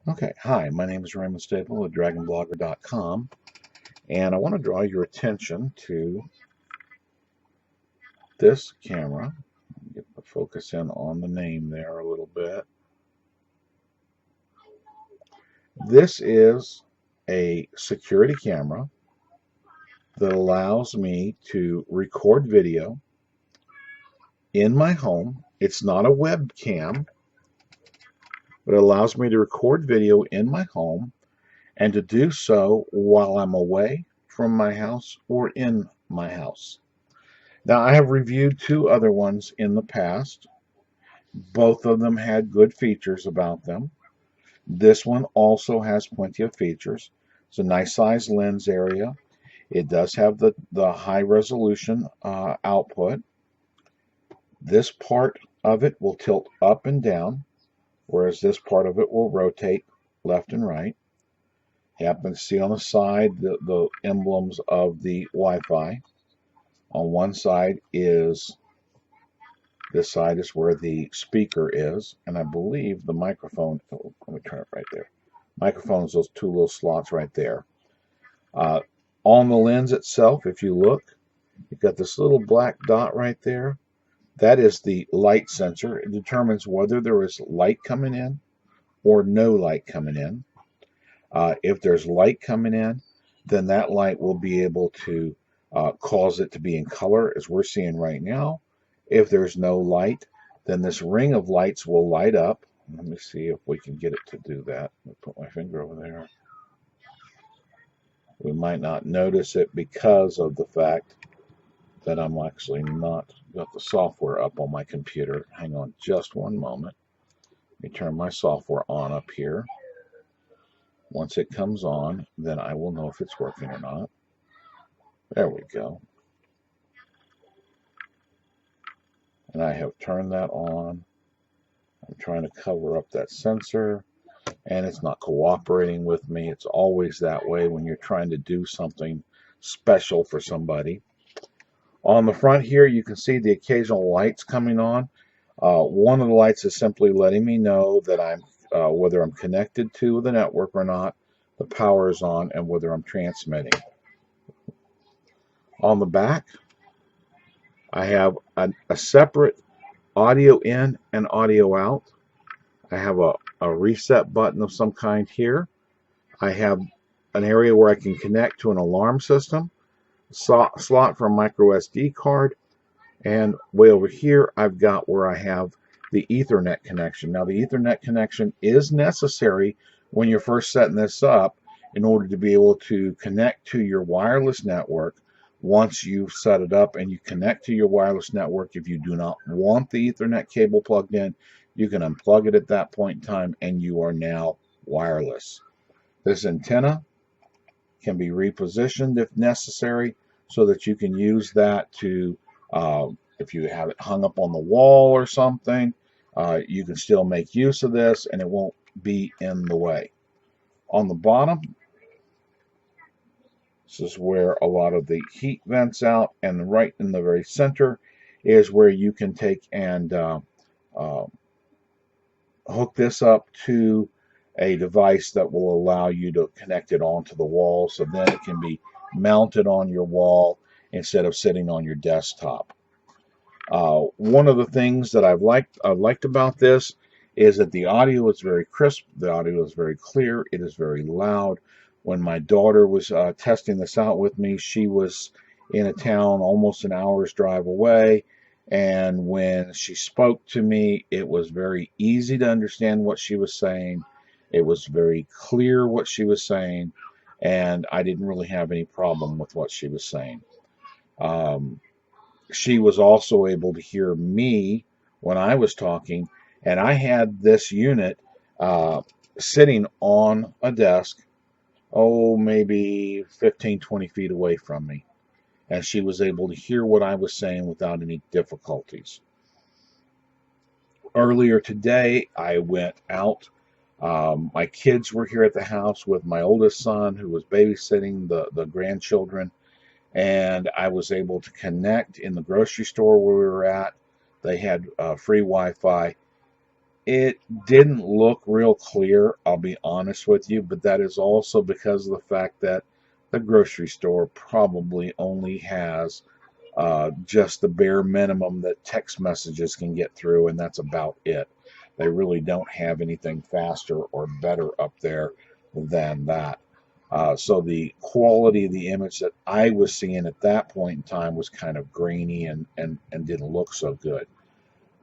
Okay, hi, my name is Raymond Staple at dragonblogger.com, and I want to draw your attention to this camera. Get the focus in on the name there a little bit. This is a security camera that allows me to record video in my home. It's not a webcam, but it allows me to record video in my home and to do so while I'm away from my house or in my house. Now, I have reviewed two other ones in the past. Both of them had good features about them. This one also has plenty of features. It's a nice size lens area. It does have the high resolution output. This part of it will tilt up and down, whereas this part of it will rotate left and right. You happen to see on the side the emblems of the Wi-Fi. On one side is This side is where the speaker is, and I believe the microphone, oh, let me turn it right there. Microphone is those two little slots right there. Uh, on the lens itself, if you look, you've got this little black dot right there. That is the light sensor. It determines whether there is light coming in or no light coming in. If there's light coming in, then that light will be able to cause it to be in color, as we're seeing right now. If there's no light, then this ring of lights will light up. Let me see if we can get it to do that. Let me put my finger over there. We might not notice it because of the fact that I'm actually not got the software up on my computer. Hang on just one moment. Let me turn my software on up here. Once it comes on, then I will know if it's working or not. There we go. And I have turned that on. I'm trying to cover up that sensor, and it's not cooperating with me. It's always that way when you're trying to do something special for somebody. On the front here, you can see the occasional lights coming on. One of the lights is simply letting me know that whether I'm connected to the network or not, the power is on, and whether I'm transmitting. On the back, I have a separate audio in and audio out. I have a reset button of some kind here. I have an area where I can connect to an alarm system, slot for a micro SD card, and way over here I've got where I have the Ethernet connection. Now, the Ethernet connection is necessary when you're first setting this up in order to be able to connect to your wireless network. Once you've set it up and you connect to your wireless network, if you do not want the Ethernet cable plugged in, you can unplug it at that point in time and you are now wireless. This antenna can be repositioned if necessary so that you can use that to, if you have it hung up on the wall or something, you can still make use of this and it won't be in the way. On the bottom, this is where a lot of the heat vents out, and right in the very center is where you can take and hook this up to a device that will allow you to connect it onto the wall, so then it can be mounted on your wall instead of sitting on your desktop. One of the things that I've liked about this is that the audio is very crisp, the audio is very clear, it is very loud. When my daughter was testing this out with me, she was in a town almost an hour's drive away, and when she spoke to me, it was very easy to understand what she was saying. It was very clear what she was saying, and I didn't really have any problem with what she was saying. She was also able to hear me when I was talking, and I had this unit sitting on a desk, maybe 15, 20 feet away from me, and she was able to hear what I was saying without any difficulties. Earlier today, I went out. My kids were here at the house with my oldest son, who was babysitting the grandchildren, and I was able to connect in the grocery store where we were at. They had free Wi-Fi. It didn't look real clear, I'll be honest with you, but that is also because of the fact that the grocery store probably only has just the bare minimum that text messages can get through, and that's about it. They really don't have anything faster or better up there than that. So the quality of the image that I was seeing at that point in time was kind of grainy and didn't look so good.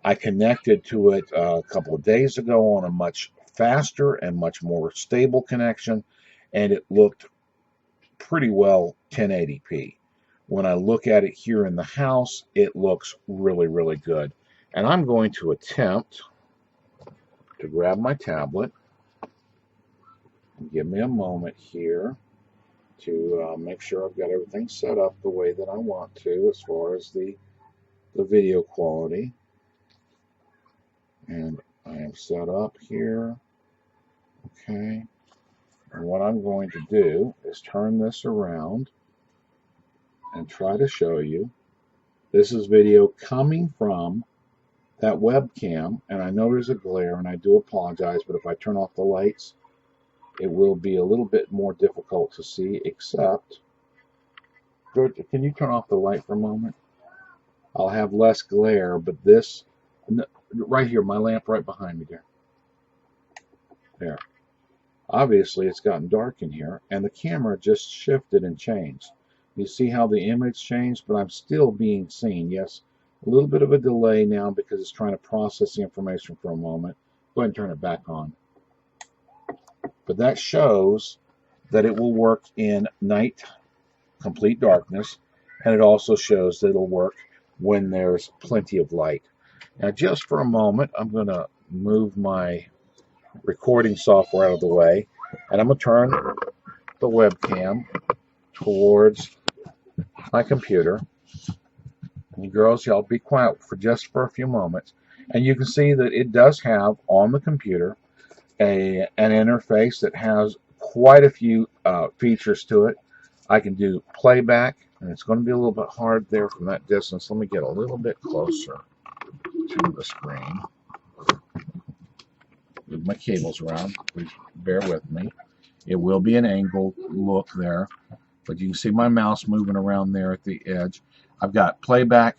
I connected to it a couple of days ago on a much faster and much more stable connection, and it looked pretty well 1080p. When I look at it here in the house, it looks really, really good. And I'm going to attempt to grab my tablet. Give me a moment here to make sure I've got everything set up the way that I want to as far as the video quality. And I am set up here. Okay. And what I'm going to do is turn this around and try to show you. This is video coming from that webcam, and I know there's a glare, and I do apologize, but if I turn off the lights, it will be a little bit more difficult to see, except, can you turn off the light for a moment? I'll have less glare, but this, right here, my lamp right behind me there. Obviously, it's gotten dark in here, and the camera just shifted and changed. You see how the image changed, but I'm still being seen. Yes, a little bit of a delay now because it's trying to process the information for a moment. Go ahead and turn it back on. But that shows that it will work in night, complete darkness, and it also shows that it'll work when there's plenty of light. Now, just for a moment, I'm going to move my recording software out of the way, and I'm going to turn the webcam towards my computer. And you girls, y'all be quiet for a few moments. And you can see that it does have on the computer an interface that has quite a few features to it. I can do playback, and it's going to be a little bit hard there from that distance. Let me get a little bit closer to the screen. Move my cables around. Please bear with me. It will be an angled look there, but you can see my mouse moving around there at the edge. I've got playback.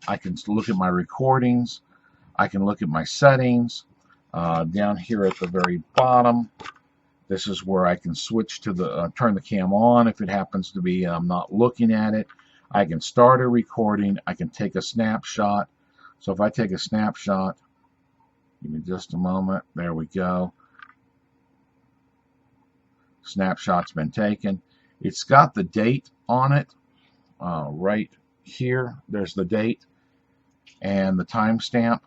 I can look at my recordings. I can look at my settings. Down here at the very bottom, this is where I can switch to the turn the cam on if it happens to be I'm not looking at it. I can start a recording. I can take a snapshot. So if I take a snapshot, give me just a moment. There we go. Snapshot's been taken. It's got the date on it right here. There's the date and the timestamp.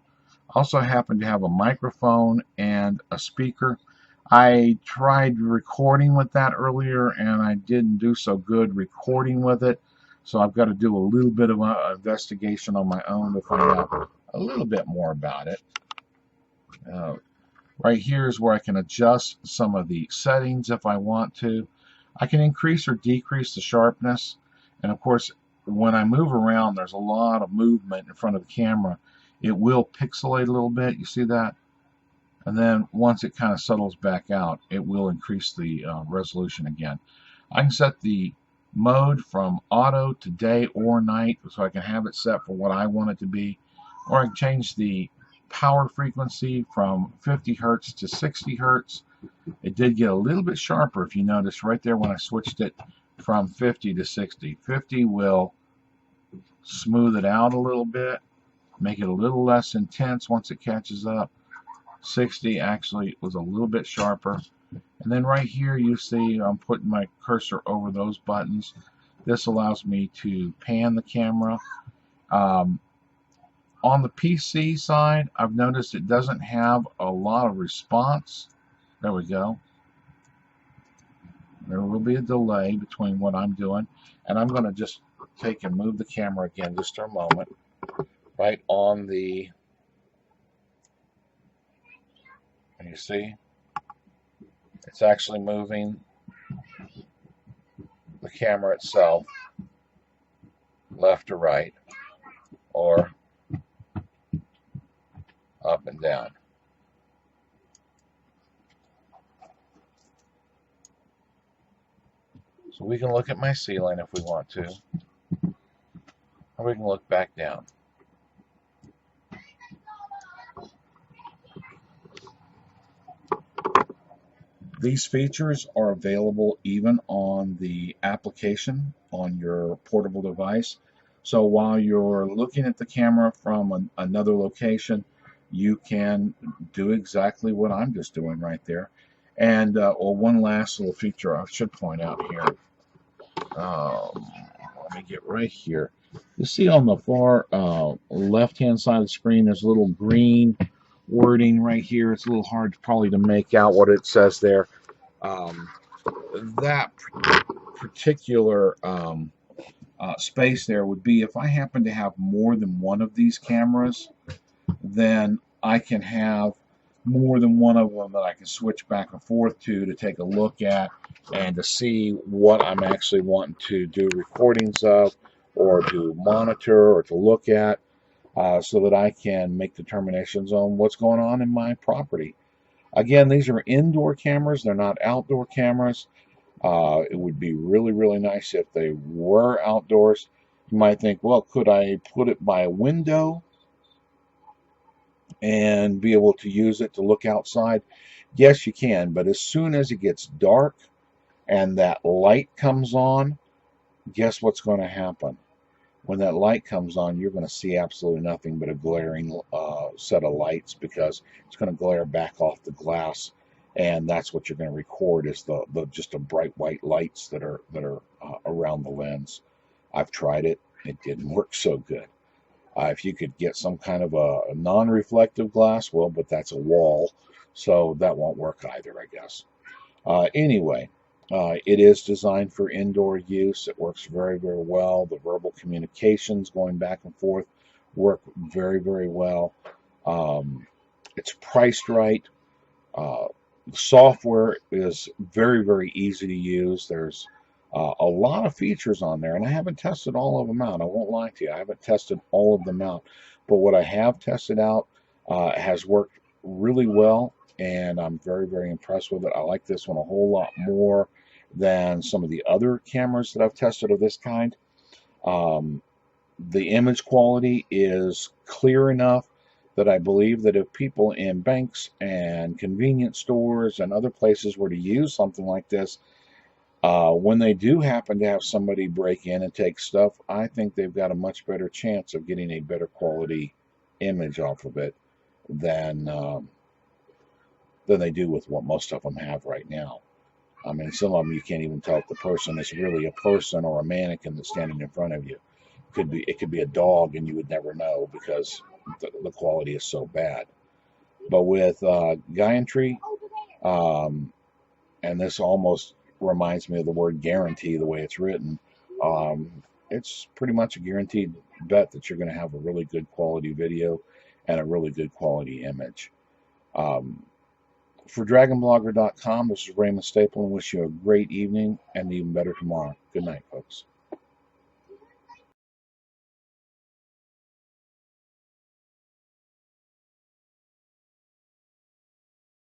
Also happen to have a microphone and a speaker. I tried recording with that earlier, and I didn't do so good recording with it. So I've got to do a little bit of an investigation on my own to find out a little bit more about it. Right here is where I can adjust some of the settings if I want to. I can increase or decrease the sharpness. And of course, when I move around, there's a lot of movement in front of the camera. It will pixelate a little bit. You see that? And then once it kind of settles back out, it will increase the resolution again. I can set the mode from auto to day or night, so I can have it set for what I want it to be. Or I can change the power frequency from 50 hertz to 60 hertz. It did get a little bit sharper, if you notice right there when I switched it from 50 to 60. 50 will smooth it out a little bit, make it a little less intense once it catches up. 60 actually was a little bit sharper. And then right here you see I'm putting my cursor over those buttons. This allows me to pan the camera. On the PC side, I've noticed it doesn't have a lot of response. There we go. There will be a delay between what I'm doing. And I'm going to just take and move the camera again just for a moment. Right on the, and you see, it's actually moving the camera itself left to right or up and down. So we can look at my ceiling if we want to, or we can look back down. These features are available even on the application on your portable device. So while you're looking at the camera from another location, you can do exactly what I'm just doing right there. And one last little feature I should point out here. Let me get right here. You see on the far left-hand side of the screen, there's a little green wording right here. It's a little hard probably to make out what it says there. Um, that particular space there would be if I happen to have more than one of these cameras, then I can have more than one of them that I can switch back and forth to take a look at and to see what I'm actually wanting to do recordings of or to monitor or to look at so that I can make determinations on what's going on in my property. Again, these are indoor cameras. They're not outdoor cameras. It would be really, really nice if they were outdoors. You might think, well, could I put it by a window and be able to use it to look outside? Yes, you can, but as soon as it gets dark and that light comes on, guess what's going to happen? When that light comes on, you're going to see absolutely nothing but a glaring set of lights because it's going to glare back off the glass, and that's what you're going to record is the just a bright white lights that are around the lens. I've tried it; it didn't work so good. If you could get some kind of a non-reflective glass, well, but that's a wall, so that won't work either, I guess. Anyway, it is designed for indoor use. It works very, very well. The verbal communications going back and forth work very, very well. It's priced right. The software is very, very easy to use. There's a lot of features on there, and I haven't tested all of them out. I won't lie to you. I haven't tested all of them out. But what I have tested out has worked really well, and I'm very, very impressed with it. I like this one a whole lot more than some of the other cameras that I've tested of this kind. The image quality is clear enough that I believe that if people in banks and convenience stores and other places were to use something like this, when they do happen to have somebody break in and take stuff, I think they've got a much better chance of getting a better quality image off of it than they do with what most of them have right now. I mean, some of them you can't even tell if the person is really a person or a mannequin that's standing in front of you. It could be a dog, and you would never know because the quality is so bad. But with Giantree, and this almost reminds me of the word guarantee, the way it's written. It's pretty much a guaranteed bet that you're going to have a really good quality video and a really good quality image. For DragonBlogger.com, this is Raymond Staple, and wish you a great evening and even better tomorrow. Good night, folks.